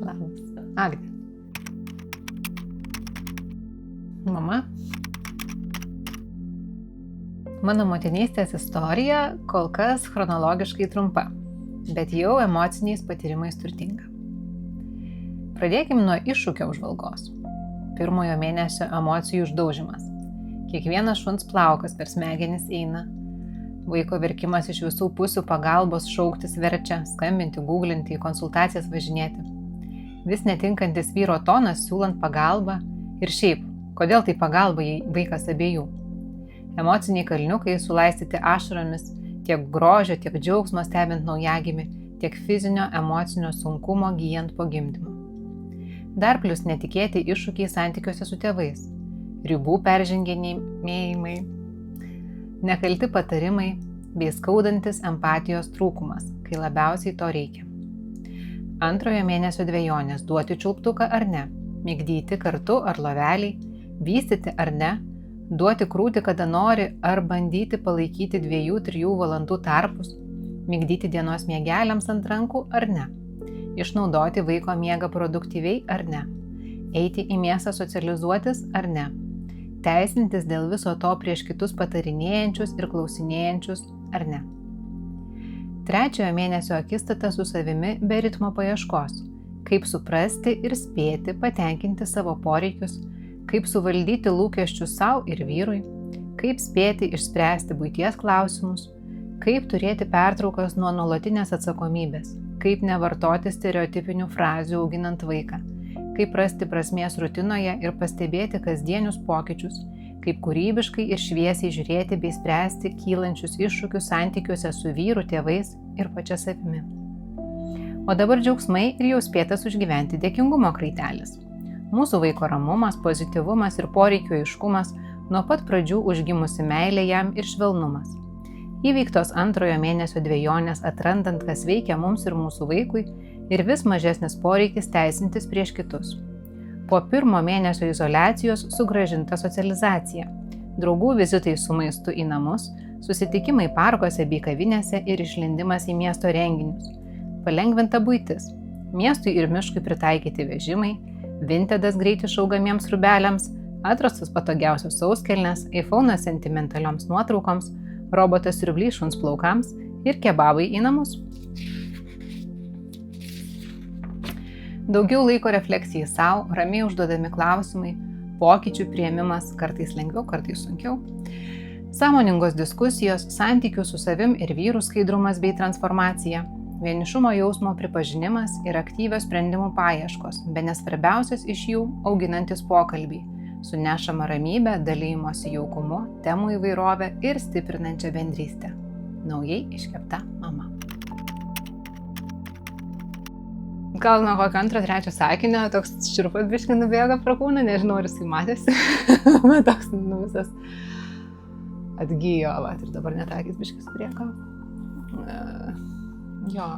Labas. Agnė. Mama. Mano motinystės istorija kol kas chronologiškai trumpa, bet jau emociniais patyrimais turtinga. Pradėkime nuo iššūkio apžvalgos. Pirmojo mėnesio emocijų uždaužimas. Kiekvienas šuns plaukas per smegenis eina. Vaiko verkimas iš visų pusių pagalbos šauktis verčia, skambinti, googlinti, į konsultacijas važinėti. Vis netinkantis vyro tonas siūlant pagalbą ir šiaip, kodėl tai pagalba, jei vaikas abiejų. Emociniai kalniukai sulaistyti ašaromis, tiek grožio, tiek džiaugsmo stebint naujagimį, tiek fizinio, emocinio sunkumo gyjant po gimdymo. Dar plius netikėti iššūkiai santykiuose su tėvais, ribų perženginėjimai, nekalti patarimai bei skaudantis empatijos trūkumas, kai labiausiai to reikia. Antrojo mėnesio dvejonės – duoti čiulptuką ar ne, migdyti kartu ar loveliai, vystyti ar ne, duoti krūtį kada nori ar bandyti palaikyti 2-3 valandų tarpus, migdyti dienos miegeliams ant rankų ar ne, išnaudoti vaiko miegą produktyviai ar ne, eiti į mėsą socializuotis ar ne, teisintis dėl viso to prieš kitus patarinėjančius ir klausinėjančius ar ne. Trečiojo mėnesio akistata su savimi be ritmo paieškos, kaip suprasti ir spėti patenkinti savo poreikius, kaip suvaldyti lūkesčius savo ir vyrui, kaip spėti išspręsti buities klausimus, kaip turėti pertraukas nuo nuolatinės atsakomybės, kaip nevartoti stereotipinių frazių auginant vaiką, kaip rasti prasmės rutinoje ir pastebėti kasdienius pokyčius, kaip kūrybiškai ir šviesiai žiūrėti bei spręsti kylančius iššūkius santykiuose su vyru, tėvais ir pačia savimi. O dabar džiaugsmai ir jau spėtas užgyventi dėkingumo kraitelis. Mūsų vaiko ramumas, pozityvumas ir poreikių aiškumas, nuo pat pradžių užgimusi meilė jam ir švelnumas. Įveiktos antrojo mėnesio dvejonės atrandant, kas veikia mums ir mūsų vaikui ir vis mažesnis poreikis teisintis prieš kitus. Po pirmo mėnesio izoliacijos sugrąžinta socializacija, draugų vizitai su maistu į namus, susitikimai parkuose bei kavinėse ir išlindimas į miesto renginius. Palengvinta buitis, miestui ir miškui pritaikyti vežimai, vintedas greit išaugamiems rūbeliams, atrastos patogiausios sauskelnės, iPhone'as sentimentalioms nuotraukoms, robotas siurblys šuns plaukams ir kebabai į namus. Daugiau laiko refleksijai savo, ramiai užduodami klausimai, pokyčių priėmimas, kartais lengviau, kartais sunkiau. Sąmoningos diskusijos, santykių su savim ir vyru skaidrumas bei transformacija. Vienišumo jausmo pripažinimas ir aktyvios sprendimų paieškos, bene svarbiausias iš jų auginantis pokalbiai, su nešama ramybė, dalijimosi jaukumu, temų įvairovė ir stiprinančia bendrystę. Naujai iškepta mama. Gal nuo kokio 2-3 sakinio toks šiurpas biškai nubėga pro kūną, nežinau, ar jisai matėsi, bet toks visas atgyjo, ir dabar net akis biškai suprieko. Jo,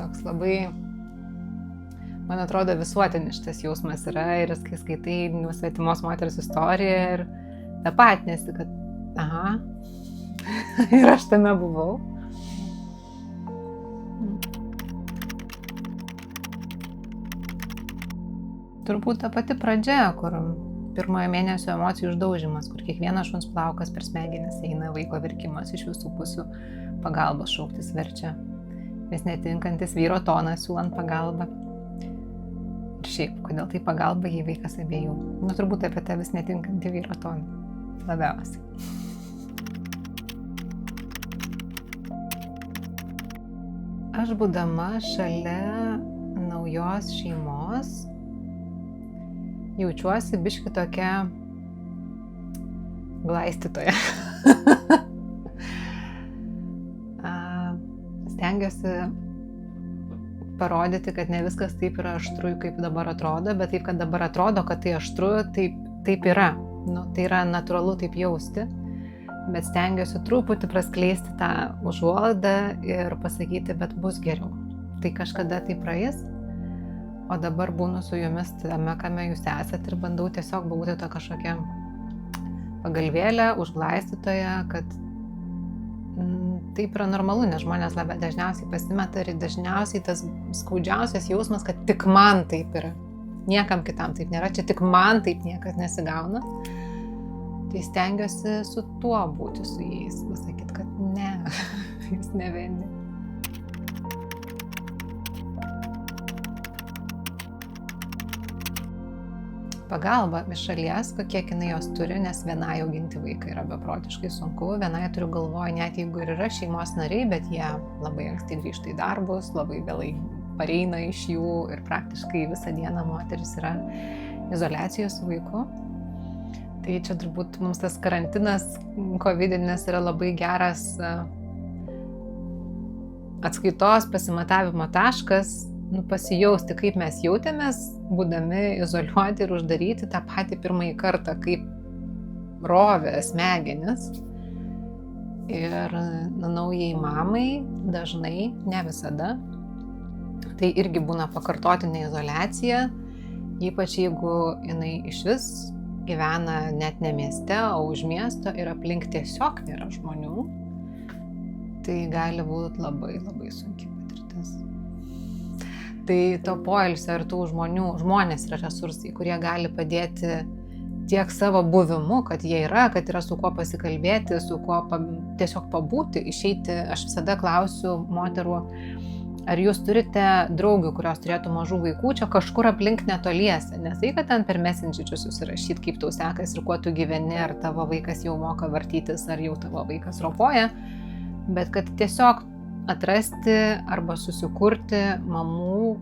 toks labai, man atrodo, visuotinis šitas jausmas yra ir kai skaitai svetimos moters istoriją ir tapatinėsi, kad aha, ir aš tame buvau. Turbūt ta pati pradžia, kur pirmojo mėnesio emocijų uždaužimas, kur kiekvienas šuns plaukas per smegenis eina, vaiko verkimas iš visų pusių, pagalbos šauktis verčia, vis netinkantis vyro tonas siūlant pagalbą. Ir šiaip, kodėl tai pagalba, jei vaikas abiejų? Turbūt apie tą vis netinkantį vyro toną labiausiai. Aš būdama šalia naujos šeimos jaučiuosi biški tokia glaistytoja. Stengiuosi parodyti, kad ne viskas taip yra aštru, kaip dabar atrodo, bet taip, kad dabar atrodo, kad tai aštru, taip yra. Tai yra natūralu taip jausti, bet stengiuosi truputį praskleisti tą užuolaidą ir pasakyti, bet bus geriau. Tai kažkada tai praeis, o dabar būnu su jumis tame, kame jūs esat ir bandau tiesiog būti to kažkokia pagalvėlė, užglaistytoja, kad taip yra normalu, nes žmonės labai dažniausiai pasimeta ir dažniausiai tas skaudžiausias jausmas, kad tik man taip yra. Niekam kitam taip nėra, čia tik man taip niekas nesigauna. Tai stengiuosi su tuo būti su jais, pasakyti, kad ne, jūs ne vieni. Pagalba iš šalies, kiek jinai jos turi, nes vienai auginti vaiką yra beprotiškai sunku. Vienai turiu galvoje, net jeigu ir yra šeimos nariai, bet jie labai anksti grįžta į darbus, labai vėlai pareina iš jų ir praktiškai visą dieną moteris yra izoliacijoje su vaiku. Tai čia turbūt mums tas karantinas covidinis yra labai geras atskaitos pasimatavimo taškas, pasijausti, kaip mes jautėmės, būdami izoliuoti ir uždaryti tą patį pirmąjį kartą, kaip rovė smegenis. Ir naujai mamai dažnai, ne visada, tai irgi būna pakartotinė izoliacija, ypač jeigu jinai išvis gyvena net ne mieste, o už miesto ir aplink tiesiog nėra žmonių, tai gali būti labai, labai sunki patirtis. Tai to poilsio ir tų žmonės yra resursai, kurie gali padėti tiek savo buvimu, kad jie yra, kad yra su kuo pasikalbėti, su kuo tiesiog pabūti, išeiti. Aš visada klausiu moterų, ar jūs turite draugių, kurios turėtų mažų vaikų, čia kažkur aplink netoliese, nes tai, kad ten per messengerį susirašyti, kaip tau sekas ir kuo tu gyveni, ar tavo vaikas jau moka vartytis, ar jau tavo vaikas ropoja, bet kad tiesiog atrasti arba susikurti mamų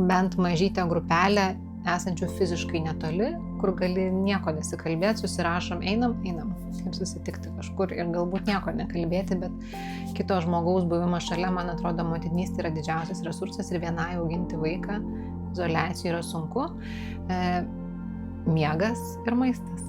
bent mažytę grupelę esančių fiziškai netoli, kur gali nieko nesikalbėti, susirašom, einam, kaip susitikti kažkur ir galbūt nieko nekalbėti, bet kito žmogaus buvimas šalia, man atrodo, motinystė yra didžiausias resursas ir vienai auginti vaiką izoliacijoje yra sunku. Miegas ir maistas.